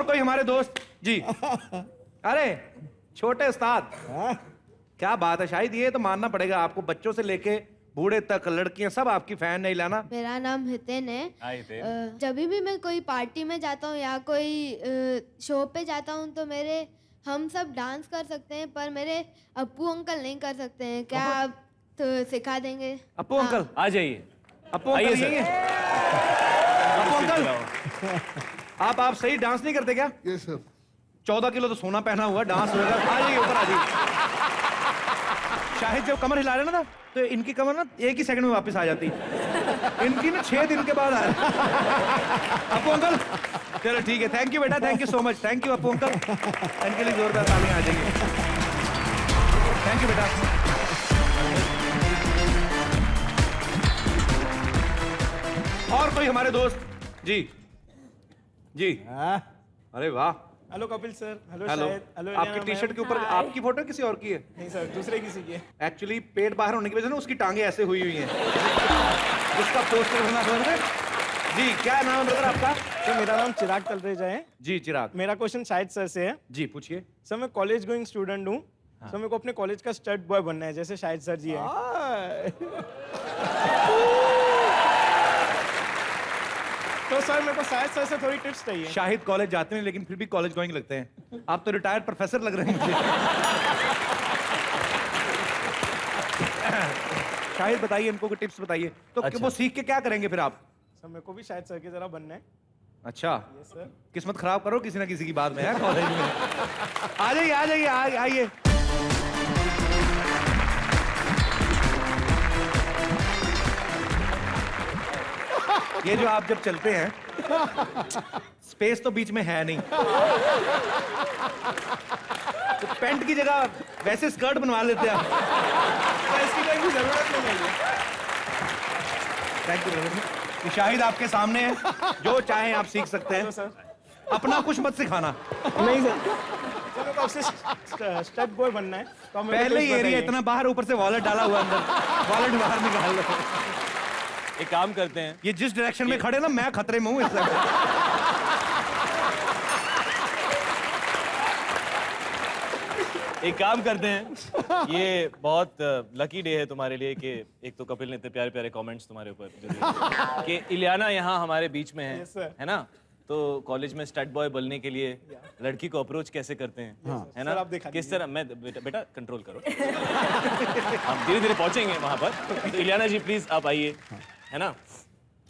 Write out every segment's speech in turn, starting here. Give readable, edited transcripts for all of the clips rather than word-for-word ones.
कोई हमारे दोस्त जी। अरे छोटे उस्ताद, क्या बात है शाहिद, ये तो मानना पड़ेगा आपको, बच्चों से लेके बूढ़े तक लड़कियां सब आपकी फैन है इलाना। मेरा नाम हितेन है। जब भी मैं कोई पार्टी में जाता हूँ या कोई शो पे जाता हूँ तो हम सब डांस कर सकते हैं, पर मेरे अप्पू अंकल नहीं कर सकते हैं। क्या आप तो सिखा देंगे? अप्पू अंकल आ जाइए। अप्पू अंकल यही है? अप्पू अंकल आप सही डांस नहीं करते क्या? Yes sir. 14 किलो तो सोना पहना हुआ, डांस होगा। आ जाइए ऊपर आ जाइए। शाहिद जब कमर हिला रहे ना तो इनकी कमर ना 1 ही सेकंड में वापस आ जाती, इनकी ना 6 दिन के बाद आ अप्पू अंकल चलो ठीक है, थैंक यू बेटा, thank you so much, thank you Appu uncle, इनके लिए जोरदार तालियां आ जाइए। थैंक यू बेटा। और कोई हमारे दोस्त जी जी। अरे वाह, hello Kapil sir. Hello. Shahid. Hello आपकी टी शर्ट के ऊपर आपकी फोटो किसी और की है? नहीं सर, दूसरे किसी की है। एक्चुअली पेट बाहर होने की वजह से ना उसकी टांगे ऐसे हुई हुई हैं। उसका पोस्टर होना समझ रहे? जी क्या नाम है ब्रदर आपका? सर मेरा नाम चिराग तलरेजा है। जी चिराग। मेरा क्वेश्चन शाहिद सर से है। जी पूछिए। सर मैं कॉलेज गोइंग स्टूडेंट हूँ। सर मेरे को अपने कॉलेज का स्टड बॉय बनना है जैसे शाहिद सर जी है। तो सर मेरे को शाहिद सर से थोड़ी टिप्स चाहिए। शाहिद कॉलेज जाते हैं लेकिन फिर भी कॉलेज गोइंग लगते हैं। आप तो रिटायर्ड प्रोफेसर लग रहे हैं मुझे। शाहिद बताइए इनको कुछ टिप्स बताइए। तो अच्छा। वो सीख के क्या करेंगे फिर आप? सर मेरे को भी शाहिद सर की तरह बनना है। अच्छा यस सर। किस्मत खराब करो किसी ना किसी की बात में है कॉलेज में। आ जाइए आ जाइए आइए। ये जो आप जब चलते हैं स्पेस तो बीच में है नहीं, तो पेंट की जगह वैसे स्कर्ट बनवा लेते हैं आप। सर इसकी कोई जरूरत नहीं है। Thank you. शाहिद आपके सामने है, जो चाहे आप सीख सकते हैं। सर अपना कुछ मत सिखाना। नहीं सर, सर मेरे को आपसे स्टड बॉय बनना है तो आप मेरे को पहले ही tips एरिया बताइए। इतना बाहर, ऊपर से वॉलेट डाला हुआ अंदर, वॉलेट बाहर निकाल लो। एक काम करते हैं, ये जिस डायरेक्शन में खड़े ना मैं खतरे में हूँ इस समय। एक काम करते हैं, ये बहुत लकी डे है तुम्हारे लिए कि एक तो कपिल ने इतने प्यारे प्यारे कमेंट्स तुम्हारे ऊपर जो दिए कि इलियाना यहाँ हमारे बीच में है। Yes, sir. है ना? तो कॉलेज में स्टड बॉय बनने के लिए लड़की को अप्रोच कैसे करते हैं, है ना? Sir, आप दिखा किस तरह, मैं बेटा कंट्रोल करो। हम धीरे धीरे पहुंचेंगे वहां पर। तो इलियाना जी प्लीज आप आइए, है ना?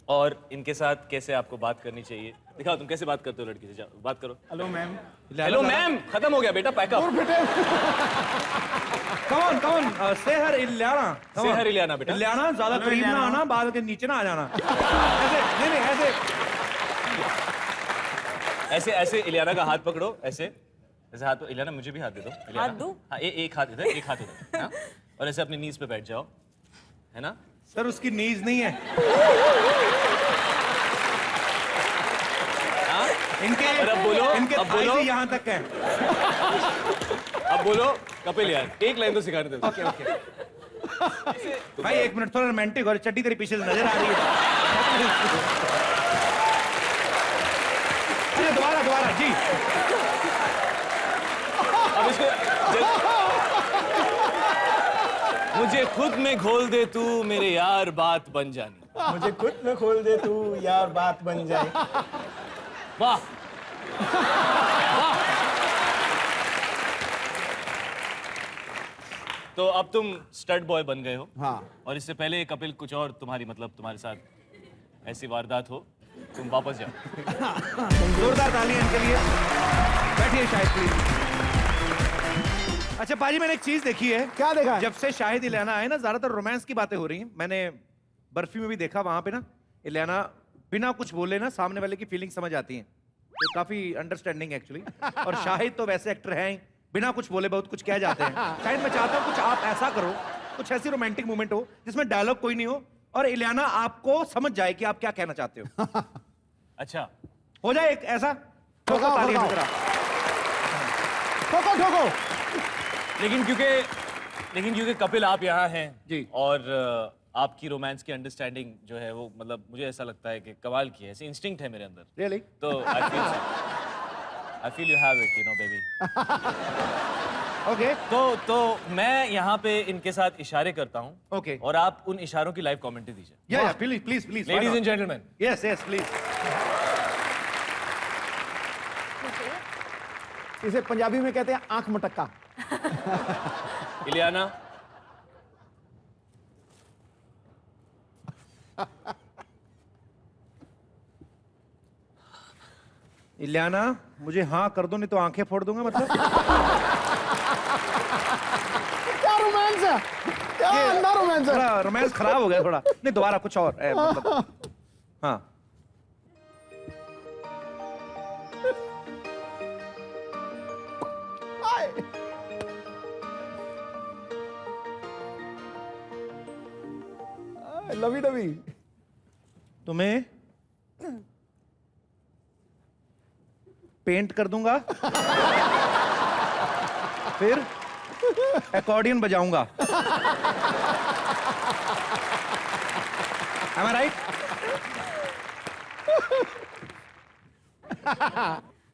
और इनके साथ कैसे आपको बात करनी चाहिए, दिखाओ तुम कैसे बात करते हो लड़की से, जाओ बात करो। Hello ma'am. हेलो मैम, खत्म हो गया बेटा, पैकअप। कौन कौन से हर इलियाना, से हर इलियाना बेटा। इलियाना ज्यादा करीब ना आना, बाद के नीचे ना आ जाना। ऐसे नहीं नहीं ऐसे ऐसे ऐसे इलियाना का हाथ पकड़ो, ऐसे ऐसे हाथ। इलियाना मुझे भी हाथ दे दो। इलियाना, हाथ दूं? हाँ एक हाथ इधर, एक हाथ उधर, हाँ? और ऐसे अपनी नीज पे बैठ जाओ, है ना? सर उसकी नीज नहीं है। हाँ? इनके और अब बोलो, इनके अब बोलो। थाई से यहाँ तक है। अब बोलो कपिल यार, एक लाइन तो सिखाने दो। ओके ओके भाई 1 मिनट, थोड़ा रोमांटिक और चड्डी तेरे पीछे से नजर आ रही है। अरे दोबारा दोबारा जी। अब इसको मुझे खुद में घोल दे तू मेरे यार, बात बन जानी। मुझे खुद में खोल दे तू यार, बात बन जाए। वाह वाह। तो अब तुम स्टड बॉय बन गए हो। हाँ। और इससे पहले कपिल कुछ और तुम्हारी मतलब तुम्हारे साथ ऐसी वारदात हो, तुम वापस जाओ। जोरदार तालियां इनके लिए। बैठिए शाहिद प्लीज। अच्छा पाजी, मैंने एक चीज देखी है। क्या देखा है? जब से शाहिद इलियाना आए ना, ज्यादातर रोमांस की बातें हो रही हैं। मैंने बर्फी में भी देखा, वहां पे ना इलियाना बिना कुछ बोले ना सामने वाले की फीलिंग समझ आती है, तो काफी अंडरस्टैंडिंग एक्चुअली। और शाहिद तो वैसे एक्टर हैं ही, बिना कुछ बोले बहुत कुछ कह जाते हैं। शाहिद मैं चाहता हूँ कुछ आप ऐसा करो, कुछ ऐसी रोमांटिक मोमेंट हो जिसमें डायलॉग कोई नहीं हो और इलियाना आपको समझ जाए कि आप क्या कहना चाहते हो। अच्छा हो जाए एक ऐसा। ठोको, तालियां ठोको। की तरह। ठोको ठोको। लेकिन क्योंकि कपिल आप यहाँ हैं जी। और आपकी रोमांस की अंडरस्टैंडिंग जो है वो मतलब मुझे ऐसा लगता है कि कमाल की है, ऐसी इंस्टिंक्ट है मेरे अंदर। रियली? तो I feel I feel you have it, you know, baby. Okay तो मैं यहाँ पे इनके साथ इशारे करता हूँ ओके और आप उन इशारों की लाइव कमेंट्री दीजिए. या please please please Ladies and gentlemen. Yes yes please इसे पंजाबी में कहते हैं आंख मटक्का. इलियाना. इलियाना मुझे हाँ कर दो नहीं तो आंखें फोड़ दूंगा मतलब क्या रोमांस है, क्या अंधा रोमांस है. थोड़ा रोमांस खराब हो गया थोड़ा नहीं दोबारा कुछ और मतलब हाँ लवी डवी. तुम्हें पेंट कर दूंगा फिर एकॉर्डियन बजाऊंगा. Am I right?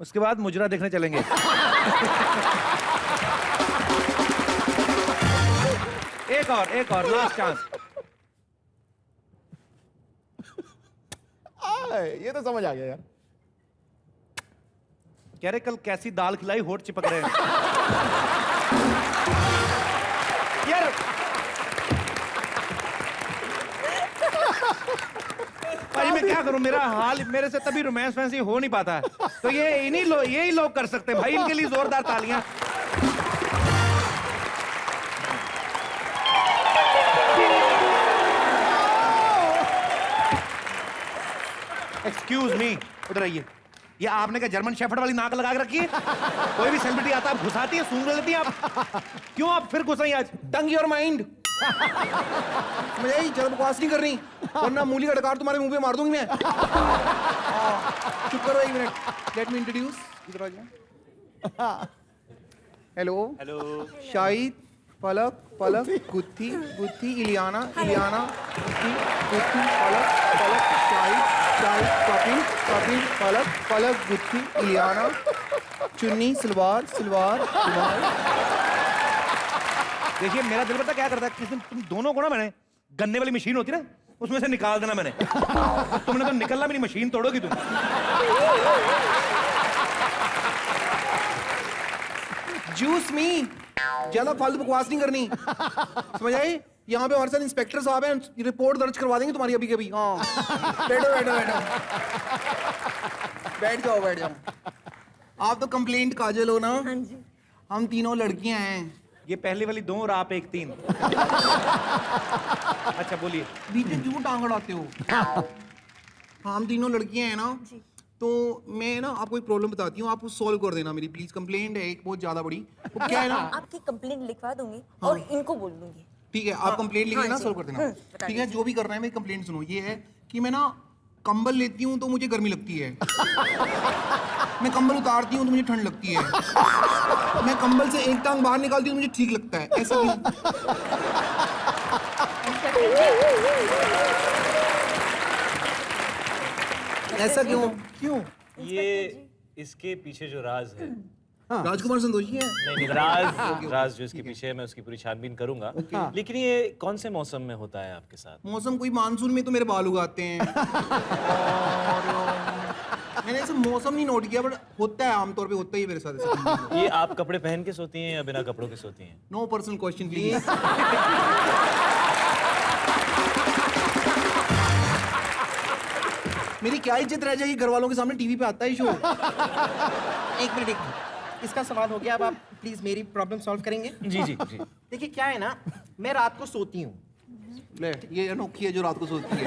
उसके बाद मुजरा देखने चलेंगे. एक और लास्ट चांस. ये तो समझ आ गया यार. कह रहे कल कैसी दाल खिलाई होठ चिपक रहे हैं यार. भाई मैं क्या करूं मेरा हाल मेरे से तभी रोमांस फैंसी हो नहीं पाता है तो ये यही लोग कर सकते हैं भाई इनके लिए जोरदार तालियां. एक्सक्यूज मी उधर आइए. ये आपने क्या जर्मन शेफर्ड वाली नाक लगा के रखी है. कोई भी सेलिब्रिटी आता है आप घुसाती है सूंघ लेती है आप. क्यों आप फिर घुसाई आज. टंग योर माइंड. मुझे ज्यादा बकवास नहीं करनी वरना मूली का डकार तुम्हारे मुंह पे मार दूंगी मैं. चुप करो एक मिनट. Let me introduce. इधर आ जाओ. Hello hello. शाहिद पलक पलक गुत्थी गुत्थी इलियाना इलियाना गुत्थी गुत्थी पलक पलक शाहिद शाहिद कपिल कपिल पलक पलक गुत्थी इलियाना चुन्नी सलवार सलवार सलवार. देखिए मेरा दिल पता क्या करता है किस दिन तुम दोनों को ना मैंने गन्ने वाली मशीन होती है ना उसमें से निकाल देना मैंने. तुमने तो निकलना मेरी मशीन तोड़ोगी तुम. जूस मी ज्यादा फालतू बकवास नहीं करनी समझ आई. यहाँ पे हमारे साथ इंस्पेक्टर साहब हैं रिपोर्ट दर्ज करवा देंगे तुम्हारी अभी कभी. हाँ बैठो बैठो बैठो बैठ जाओ बैठ जाओ. आप तो कंप्लेंट काजल हो ना. हाँ जी. हम तीनों लड़कियां हैं. ये पहली वाली 2 और आप 1 3. अच्छा बोलिए. बीच में क्यों टांग अड़ाते हो. हम तीनों लड़कियां हैं ना तो मैं ना आपको एक प्रॉब्लम बताती हूँ आप सॉल्व कर देना मेरी प्लीज. कंप्लेंट है एक बहुत ज्यादा बड़ी. वो क्या है ना आपकी कंप्लेंट लिखवा दूंगी और इनको बोल दूंगी. ठीक है आप कंप्लेंट लिख लेना जी. सॉल्व कर देना. ठीक है जो भी करना है मेरी कंप्लेंट सुनो. ये है कि मैं ना कंबल लेती हूँ तो मुझे गर्मी लगती है. मैं कंबल उतारती हूँ तो मुझे ठंड लगती है. मैं कंबल से एक टांग बाहर निकालती हूँ तो मुझे ठीक लगता है. ऐसा क्यों. ऐसा क्यों क्यों. ये इसके पीछे जो राज है. राजकुमार संतोषी है. नहीं राज जो इसके पीछे है मैं उसकी पूरी छानबीन करूंगा. लेकिन ये कौन से मौसम में होता है आपके साथ. मौसम कोई मानसून में तो मेरे बाल उगाते हैं. और मैंने ऐसे मौसम नहीं नोट किया बट होता है आमतौर पे होता ही है मेरे साथ ऐसा. ये आप कपड़े पहन के सोती हैं या बिना कपड़ों के सोती हैं. No personal question please. मेरी क्या इज्जत रह जाएगी घर वालों के सामने. टीवी पे आता है शो. एक मिनट इसका सवाल हो गया. अब आप प्लीज मेरी प्रॉब्लम सॉल्व करेंगे. जी जी जी. देखिए क्या है ना मैं रात को सोती हूँ. ले ये अनोखी है जो रात को सोती है.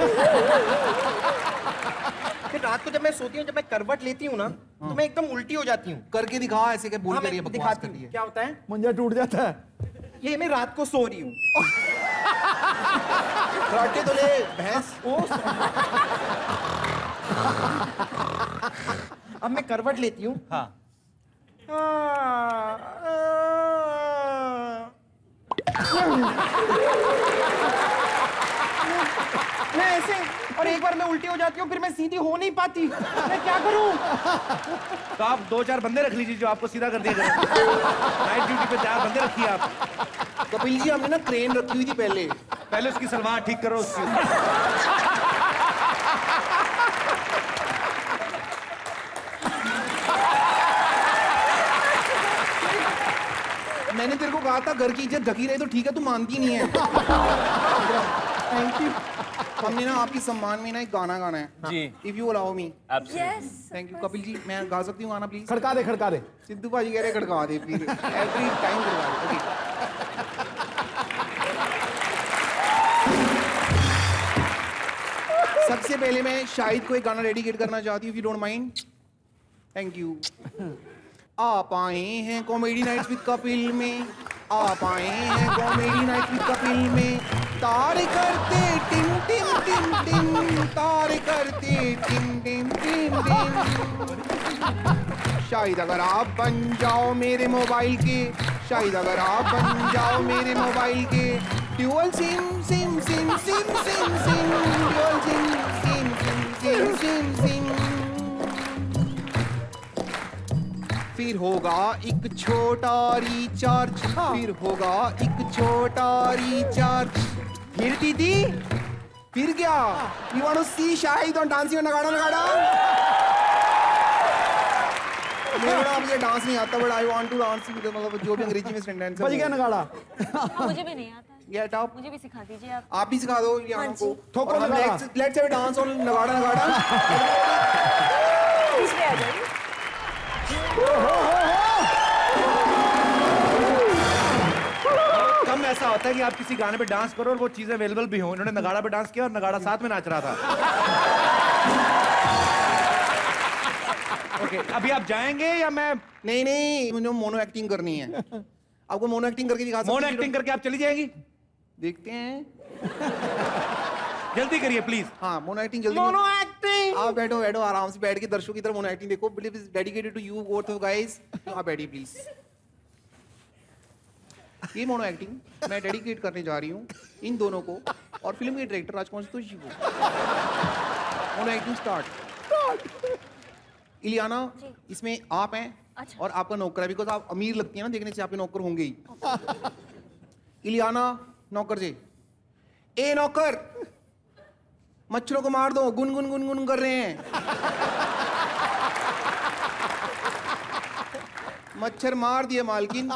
फिर रात को जब मैं सोती हूँ जब मैं करवट लेती हूँ ना तो मैं एकदम उल्टी हो जाती हूँ. करके दिखा ऐसे क्या बोल हाँ, कर ये मैं बकवास दिखाती करती हूँ है. क्या होता है. मंजा टूट जाता है. ये मैं रात को सो रही हूँ. कराटे तो ले भैंस. अब मैं करवट लेती हूँ. हाँ. मैं ऐसे और एक बार मैं उल्टी हो जाती हूँ फिर मैं सीधी हो नहीं पाती, मैं क्या करूँ? तो आप 2-4 बंदे रख लीजिए जो आपको सीधा कर दिया करें। नाइट ड्यूटी पे 4 बंदे रखिए आप। कपिल जी हमने ना क्रेन रखी हुई थी पहले। पहले उसकी सलवार ठीक करो उसकी। मैंने तेरे को कहा था घर की इज्जत ढकी रही तो ठीक है, तू मानती नहीं है। Thank you. हमने ना आपकी सम्मान में ना एक गाना गाना है। जी। If you allow me. Absolutely. Thank you Kapil ji, मैं गा सकती हूँ गाना प्लीज? खड़का दे, खड़का दे। सिद्धू भाजी कह रहे खड़का दे प्लीज, एवरी टाइम खड़का दे। ओके। सबसे पहले मैं शाहिद को एक गाना डेडिकेट करना चाहती हूँ, if you don't mind. Thank you. आप आए हैं कॉमेडी नाइट्स विद कपिल में, आप आए हैं कॉमेडी नाइट्स विद कपिल में, तार करते टिम टिम टिम टिम, तार करते टिम टिम टिम टिम। शायद अगर आप बन जाओ मेरे मोबाइल के, शायद अगर आप बन जाओ मेरे मोबाइल के, dual SIM SIM SIM SIM SIM SIM, dual SIM SIM SIM SIM SIM SIM. फिर होगा एक छोटा रिचार्ज, फिर होगा एक छोटा रिचार्ज। फिर दीदी, फिर क्या? You want to see Shahid on dancing on Nagada Nagada? मुझे डांस नहीं आता, but I want to dance, मतलब जो भी अंग्रेजी में सेंटेंस है। बज गया नगाड़ा। हाँ, मुझे भी नहीं आता है। Get up. मुझे भी सिखा दीजिए आप। आप भी सिखा दो लियाना को। ठोको नगाड़ा। Let's have a dance on नगाड़ा नगाड़ा। बीच में आ जाइए। कम ऐसा होता है कि आप किसी गाने पे डांस करो और वो चीजें अवेलेबल भी हो। इन्होंने नगाड़ा पे डांस किया और नगाड़ा साथ में नाच रहा था। ओके, अभी आप जाएंगे या मैं? नहीं नहीं, मुझे मोनो एक्टिंग करनी है। आपको मोनो एक्टिंग करके दिखा सकते मोनो एक्टिंग करके आप चली जाएंगी? देखते हैं। जल्दी करिए प्लीज। हाँ, मोनो एक्टिंग जल्दी। Mono acting. आप बैठो बैठो आराम से बैठ के दर्शकों की तरफ मोनो एक्टिंग देखो। Please dedicated to you both of guys. आप बैठिए प्लीज। ये मोनो एक्टिंग मैं डेडिकेट करने जा रही हूँ इन दोनों को और फिल्म के डायरेक्टर राजकुमार संतोषी को। Mono acting start. इलियाना, इसमें आप हैं अच्छा। और आपका नौकर है, बिकॉज आप अमीर लगती है ना देखने से, आपके नौकर होंगे ही। इलियाना, नौकर जी। ए नौकर, मच्छरों को मार दो, गुन गुन गुन गुन कर रहे हैं। मच्छर मार दिए मालकिन।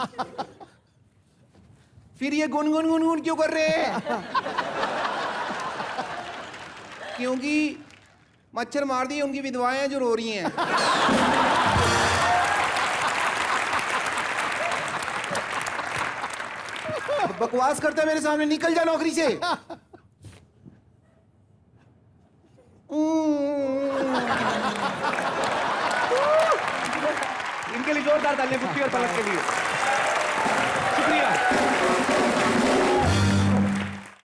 फिर ये गुन गुन गुन गुन क्यों कर रहे हैं? क्योंकि मच्छर मार दिए उनकी विधवाएं हैं जो रो रही हैं। बकवास करता है मेरे सामने, निकल जा नौकरी से। इनके लिए जोरदार तालियां गुत्ती और पलक के लिए।